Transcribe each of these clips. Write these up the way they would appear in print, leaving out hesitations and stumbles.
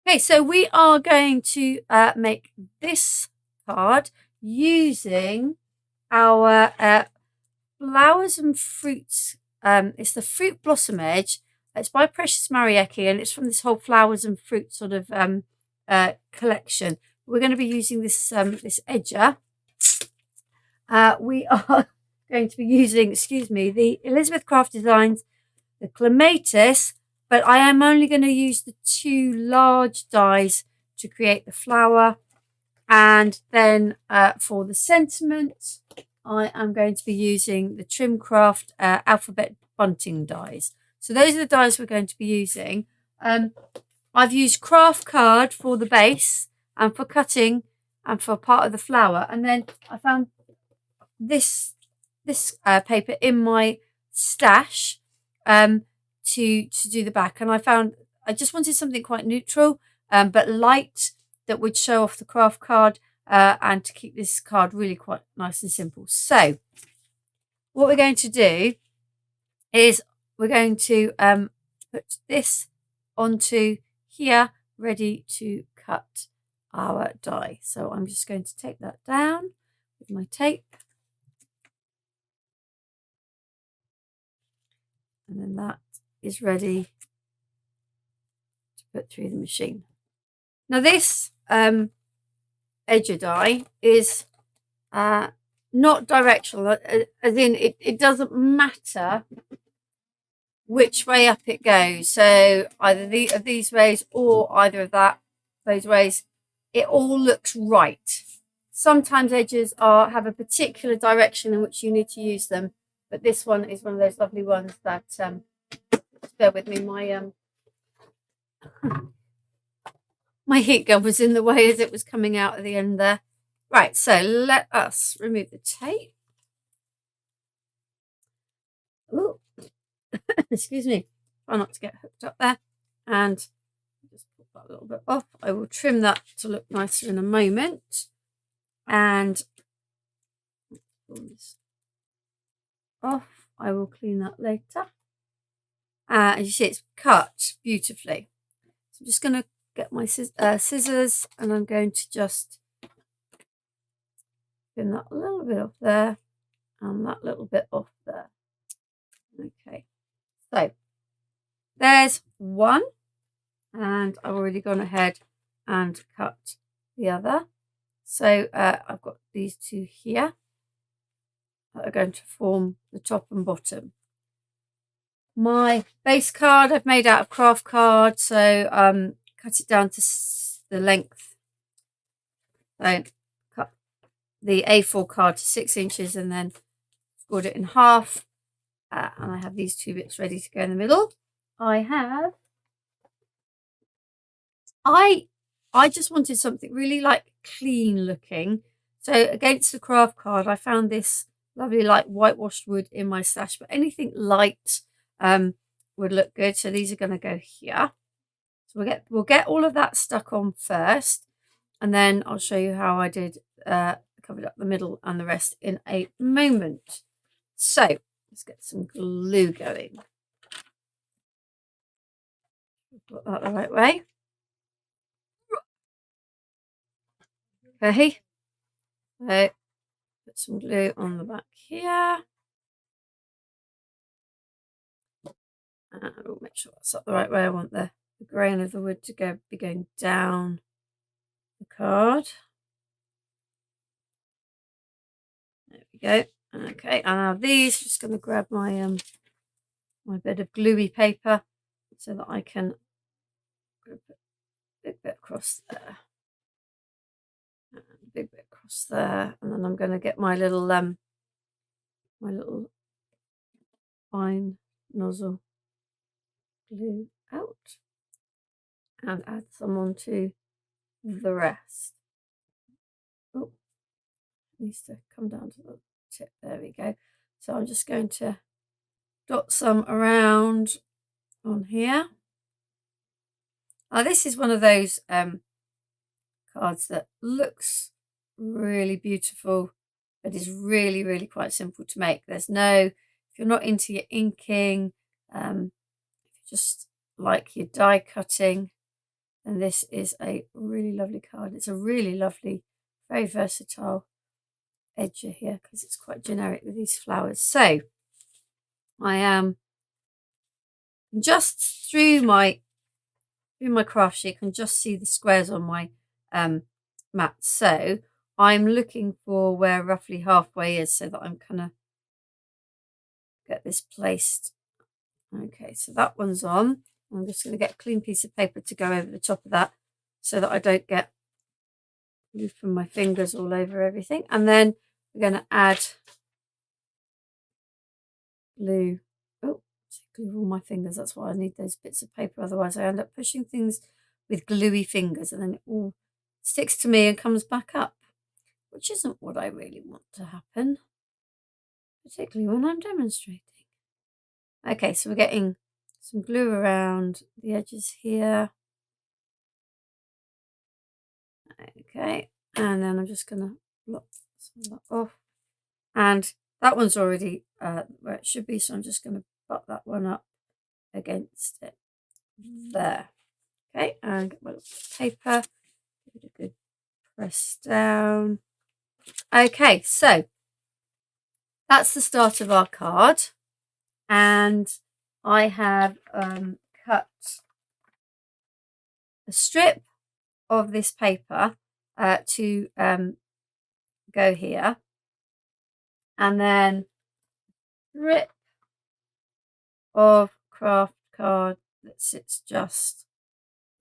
Okay, so we are going to make this card using our flowers and fruits. It's the Fruit Blossom Edge. It's by Precious Marieke, and it's from this whole flowers and fruit sort of collection. We're going to be using this this edger. We are going to be using, excuse me, the Elizabeth Craft Designs, the Clematis, but I am only going to use the 2 large dies to create the flower. And then for the sentiment, I am going to be using the Trimcraft alphabet bunting dies. So those are the dies we're going to be using. I've used craft card for the base and for cutting and for part of the flower. And then I found this paper in my stash to do the back. And I just wanted something quite neutral but light, that would show off the craft card and to keep this card really quite nice and simple. So what we're going to do is we're going to put this onto here, ready to cut our die. So I'm just going to take that down with my tape. And then that is ready to put through the machine. Now this edger die is not directional, as in it doesn't matter which way up it goes. So either of these ways or either of those ways, it all looks right. Sometimes edges have a particular direction in which you need to use them, but this one is one of those lovely ones that bear with me, my heat gun was in the way as it was coming out at the end there. Right, so let us remove the tape. Ooh. Excuse me. Try not to get hooked up there. And just put that a little bit off. I will trim that to look nicer in a moment. And pull this off. I will clean that later. As you see, it's cut beautifully. So I'm just going to get my scissors, and I'm going to just pin that a little bit off there and that little bit off there. Okay, so there's one, and I've already gone ahead and cut the other. So I've got these 2 here that are going to form the top and bottom. My base card I've made out of craft card, so cut it down to the length. So cut the A4 card to 6 inches and then scored it in half. And I have these 2 bits ready to go in the middle. I just wanted something really like clean looking. So against the craft card, I found this lovely light whitewashed wood in my stash, but anything light would look good. So these are going to go here. So we'll get all of that stuck on first, and then I'll show you how I did covered up the middle and the rest in a moment. So let's get some glue going. Put that the right way. Okay. So put some glue on the back here. And we'll make sure that's up the right way. I want the grain of the wood to be going down the card. There we go. Okay, and now these, just going to grab my my bit of gluey paper so that I can grab a big bit across there, and a big bit across there, and then I'm going to get my little fine nozzle glue out and add some onto the rest. Oh, needs to come down to the tip. There we go. So I'm just going to dot some around on here. This is one of those cards that looks really beautiful, but is really, really quite simple to make. If you're not into your inking, if you just like your die cutting, And this is a really lovely card. It's a really lovely, very versatile edger here because it's quite generic with these flowers. So I am just through my craft sheet, I can just see the squares on my mat. So I'm looking for where roughly halfway is so that I'm kind of get this placed. Okay, so that one's on. I'm just going to get a clean piece of paper to go over the top of that so that I don't get glue from my fingers all over everything. And then we're going to add glue. Oh, glue all my fingers. That's why I need those bits of paper. Otherwise, I end up pushing things with gluey fingers and then it all sticks to me and comes back up, which isn't what I really want to happen, particularly when I'm demonstrating. Okay, so we're getting some glue around the edges here. Okay, and then I'm just going to block some of that off. And that one's already where it should be, so I'm just going to butt that one up against it there. Okay, and get my little paper, give it a good press down. Okay, so that's the start of our card, and I have cut a strip of this paper to go here, and then strip of craft card that sits just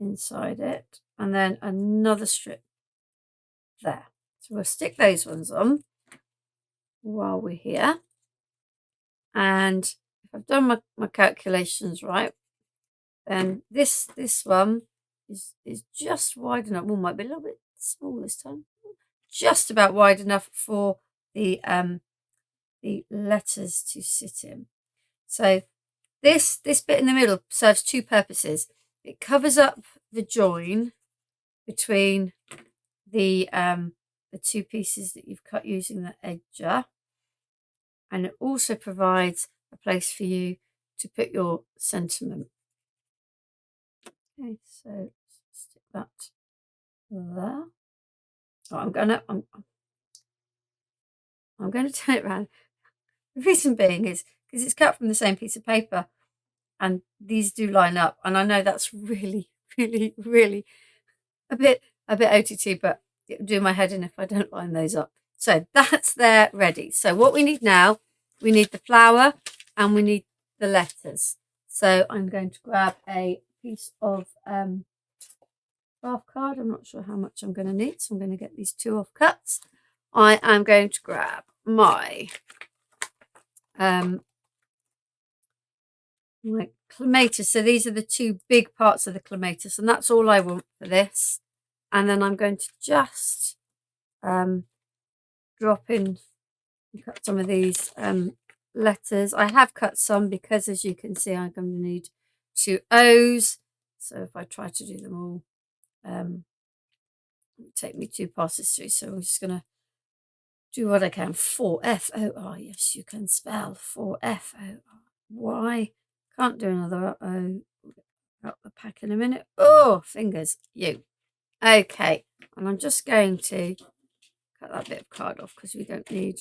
inside it, and then another strip there. So we'll stick those ones on while we're here. And if I've done my calculations right, then this one is just wide enough. Well, might be a little bit small this time. Just about wide enough for the letters to sit in. So this bit in the middle serves two purposes. It covers up the join between the two pieces that you've cut using the edger, and it also provides a place for you to put your sentiment. Okay, so stick that there. Oh, I'm gonna turn it around. The reason being is because it's cut from the same piece of paper, and these do line up. And I know that's really, really, really a bit OTT, but it'll do my head in if I don't line those up. So that's there ready. So what we need now, we need the flower and we need the letters. So I'm going to grab a piece of craft card. I'm not sure how much I'm going to need, so I'm going to get these two offcuts. I am going to grab my clematis. So these are the two big parts of the clematis, and that's all I want for this. And then I'm going to just drop in and cut some of these letters. I have cut some because, as you can see, I'm going to need two O's. So if I try to do them all, it would take me two passes through. So I'm just going to do what I can. 4F-O-R. Yes, you can spell 4F-O-R-Y. Can't do another O. Out the pack in a minute. Oh, fingers, you. Okay, and I'm just going to cut that bit of card off because we don't need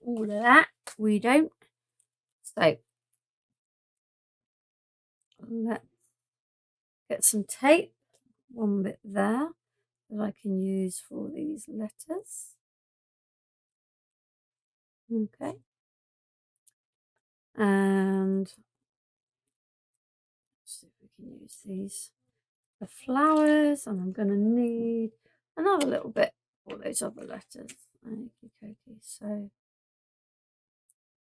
all of that. We don't. So let's get some tape. One bit there that I can use for these letters. Okay. And let's see if we can use these for flowers. And I'm going to need another little bit for those other letters. Okay. So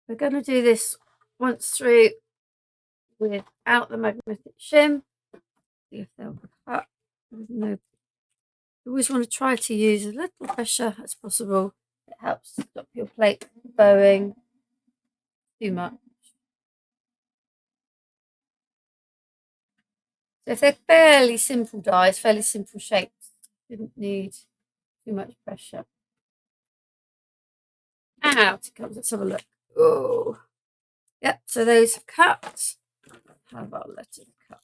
we're going to do this once through without the magnetic shim. See if they'll cut. No. You always want to try to use as little pressure as possible. It helps stop your plate bowing too much. So if they're fairly simple dies, fairly simple shapes, didn't need too much pressure. Out it comes. Let's have a look. Oh, yep. So those are cut. How about letting cut?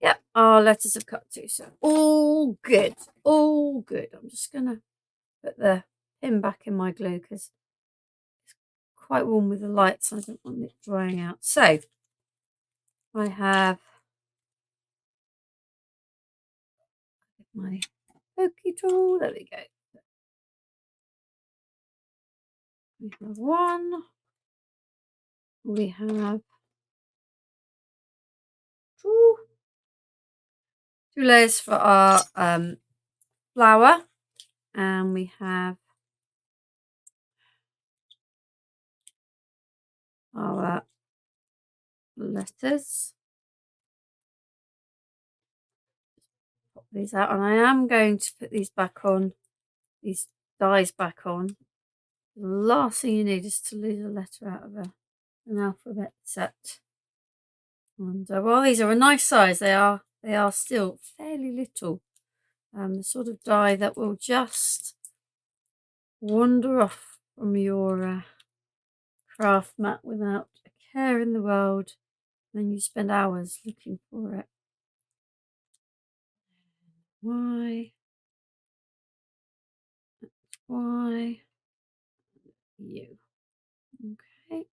Yep, our letters have cut too, so all good, all good. I'm just going to put the pin back in my glue because it's quite warm with the lights. I don't want it drying out. So I have my pokey tool. There we go. We have one. We have two layers for our flower, and we have our letters. Pop these out, and I am going to put these back on, these dies back on. The last thing you need is to lose a letter out of an alphabet set. And while these are a nice size, they are still fairly little. The sort of die that will just wander off from your craft mat without a care in the world. Then you spend hours looking for it. Why? Why? You. Okay.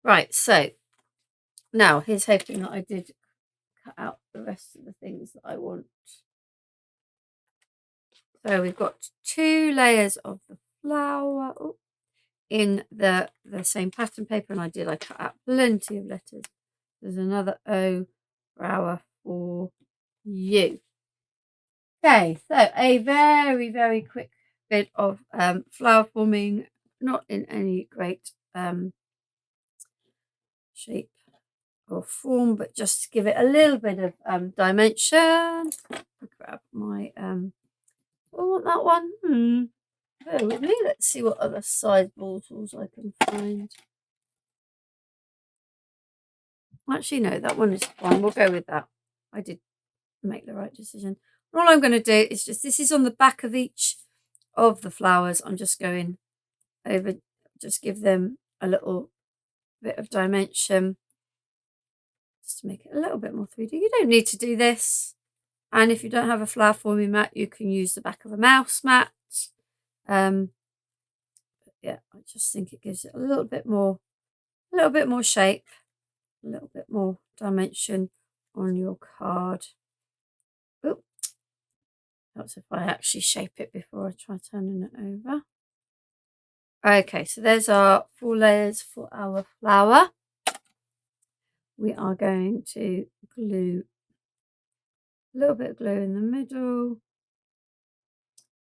Right, so now here's hoping that I did cut out the rest of the things that I want. So we've got 2 layers of the flower in the same pattern paper, and I cut out plenty of letters. There's another O flower for you. Okay, so a very, very quick bit of flower forming, not in any great shape or form, but just to give it a little bit of dimension. I'll grab my I want that one. Bear with me. Let's see what other size ball tools I can find. Actually, no, that one is fine. We'll go with that. I did make the right decision. And all I'm going to do is this is on the back of each of the flowers. I'm just going over, just give them a little bit of dimension, just to make it a little bit more 3D. You don't need to do this. And if you don't have a flower forming mat, you can use the back of a mouse mat. Yeah, I just think it gives it a little bit more shape, a little bit more dimension on your card. Oop. That's if I actually shape it before I try turning it over. Okay, so there's our 4 layers for our flower. We are going to glue a little bit of glue in the middle,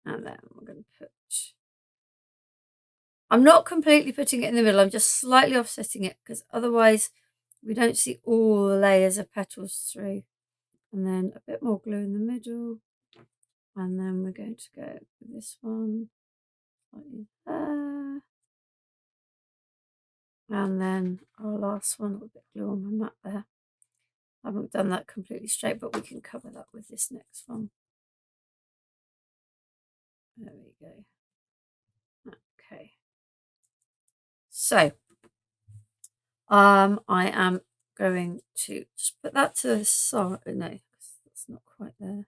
and then we're going to put, I'm not completely putting it in the middle, I'm just slightly offsetting it because otherwise we don't see all the layers of petals through. And then a bit more glue in the middle, and then we're going to go with this one slightly there, and then our last one, a little bit of glue on my mat there. I haven't done that completely straight, but we can cover that with this next one. There we go. Okay. So I am going to just put that to the side. No, that's not quite there. I'm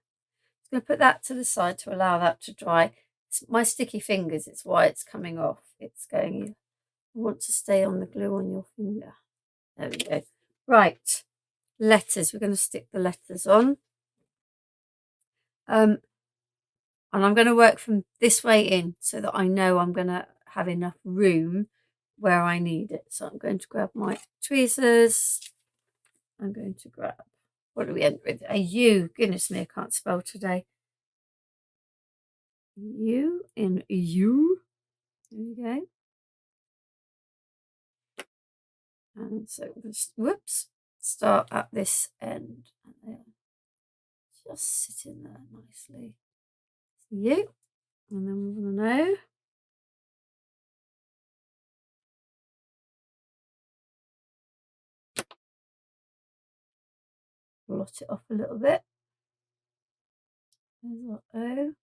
going to put that to the side to allow that to dry. It's my sticky fingers, it's why it's coming off. It's going, you want to stay on the glue on your finger. There we go. Right, letters. We're going to stick the letters on. And I'm going to work from this way in so that I know I'm going to have enough room where I need it. So I'm going to grab my tweezers. I'm going to grab, what do we end with? A U. Goodness me, I can't spell today. U in U. There we go. And so just, whoops, start at this end. And just sit in there nicely. U. And then we're going to know. Blot it off a little bit. There's our O.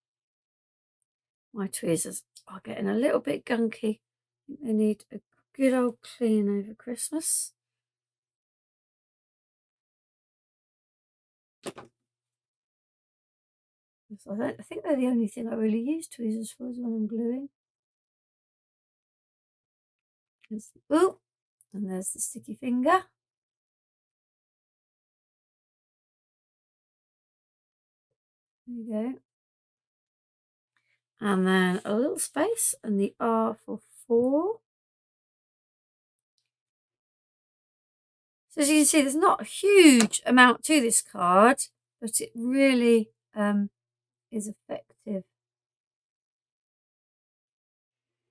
My tweezers are getting a little bit gunky. I think they need a good old clean over Christmas. So I think they're the only thing I really use tweezers for is when I'm gluing. Ooh, and there's the sticky finger. There you go. And then a little space and the R for 4. So as you can see, there's not a huge amount to this card, but it really is effective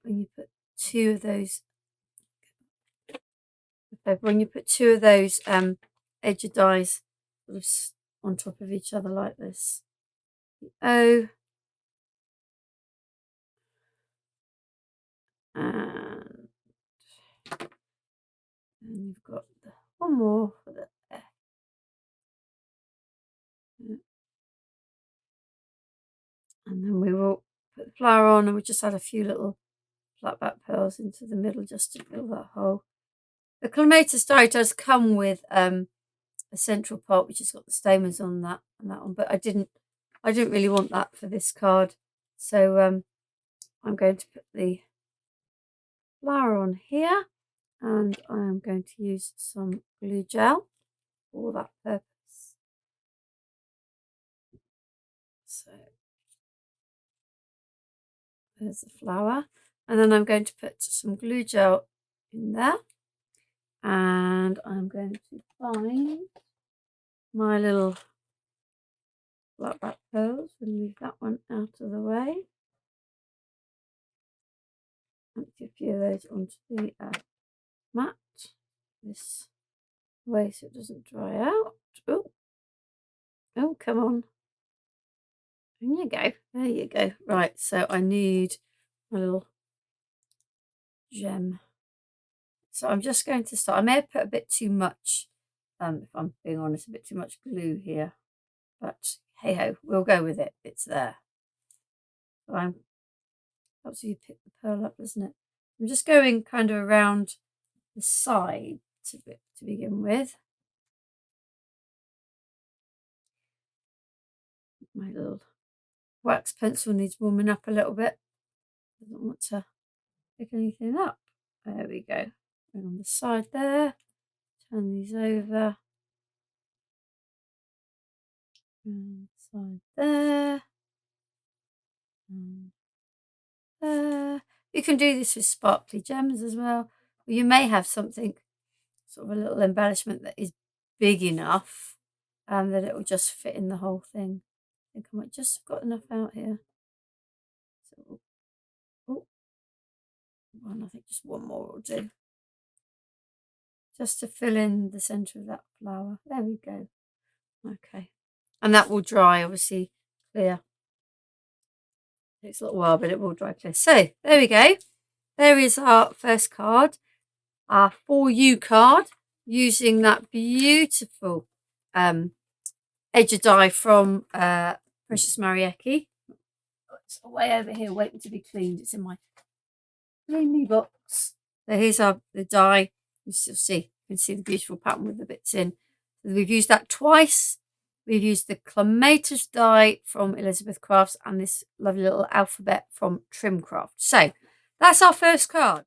when you put two of those. When you put two of those edge dies sort of on top of each other like this. The O. And you've got one more for the F. And then we will put the flower on, and we just add a few little flat back pearls into the middle just to fill that hole. The Clematis die does come with a central part which has got the stamens on that and that one, but I didn't really want that for this card, so I'm going to put the flower on here, and I am going to use some glue gel for that purpose. So there's the flower, and then I'm going to put some glue gel in there, and I'm going to find my little flat back pearls and leave that one out of the way. Empty a few of those onto the mat this way so it doesn't dry out. Oh, come on. There you go. There you go. Right, so I need my little gem. So I'm just going to start. I may have put a bit too much, if I'm being honest, a bit too much glue here. But hey ho, we'll go with it. It's there. So helps you pick the pearl up, doesn't it? I'm just going kind of around the side to begin with. My little wax pencil needs warming up a little bit. Doesn't want to pick anything up. There we go. And on the side there, turn these over. And side there. And there. You can do this with sparkly gems as well. Or you may have something, sort of a little embellishment that is big enough that it will just fit in the whole thing. I think I might just have got enough out here. So, and I think just one more will do. Just to fill in the centre of that flower. There we go. Okay. And that will dry, obviously, clear. Takes a little while, but it will dry clear. So, there we go. There is our first card. Our For You card, using that beautiful edge die from Precious Marieke. It's way over here waiting to be cleaned. It's in my cleanly box. So here's the die. You still see, you can see the beautiful pattern with the bits in. So we've used that twice. We've used the Clematis die from Elizabeth Crafts and this lovely little alphabet from Trim Craft. So that's our first card.